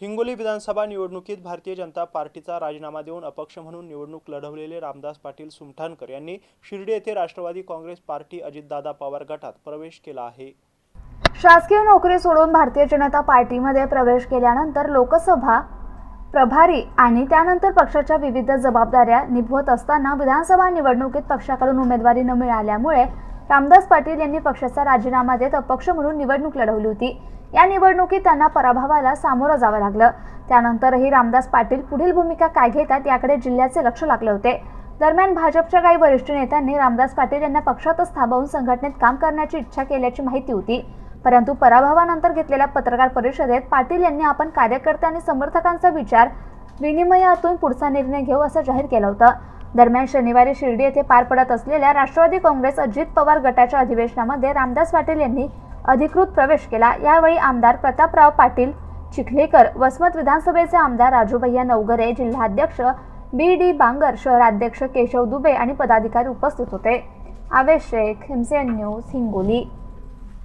हिंगोली विधानसभा निवडणुकीत भारतीय जनता पार्टीचा राजीनामा देऊन अपक्ष म्हणून निवडणूक लढवलेले रामदास पाटील सुमठाणकर यांनी शिर्डी येथे राष्ट्रवादी काँग्रेस पार्टी अजितदादा पवार गटात प्रवेश केला आहे। शासकीय नोकरी सोडून भारतीय जनता पार्टीमध्ये प्रवेश केल्यानंतर लोकसभा प्रभारी आणि त्यानंतर पक्षाच्या विविध जबाबदाऱ्या निभवत असताना विधानसभा निवडणुकीत पक्षाकडून उमेदवारी न मिळाल्यामुळे रामदास पाटील यांनी पक्षाचा राजीनामा देत अपक्ष म्हणून निवडणूक लढवली होती। या निवडणुकीत त्यांना पराभवाला सामोरं जावं लागलं। त्यानंतरही रामदास पाटील पुढील भूमिका काय घेतात याकडे जिल्ह्याचे लक्ष लागले होते। दरम्यान भाजपच्या काही वरिष्ठ नेत्यांनी रामदास पाटील यांना पक्षातच थांबवून संघटनेत काम करण्याची इच्छा केल्याची माहिती होती, परंतु पराभवानंतर घेतलेल्या पत्रकार परिषदेत पाटील यांनी आपण कार्यकर्ते आणि समर्थकांचा विचार विनिमयातून पुढचा निर्णय घेऊ असं जाहीर केलं होतं। दरम्यान शनिवारी शिर्डी येथे पार पडत असलेल्या राष्ट्रवादी काँग्रेस अजित पवार गटाच्या अधिवेशनामध्ये रामदास पाटील यांनी अधिकृत प्रवेश केला। यावेळी आमदार प्रतापराव पाटील चिखलेकर, वसमत विधानसभेचे आमदार राजूभैया नवगरे, जिल्हाध्यक्ष बी.डी. बांगर, शहराध्यक्ष केशव दुबे आणि पदाधिकारी उपस्थित होते। आवेश शेख, MCN न्यूज, हिंगोली।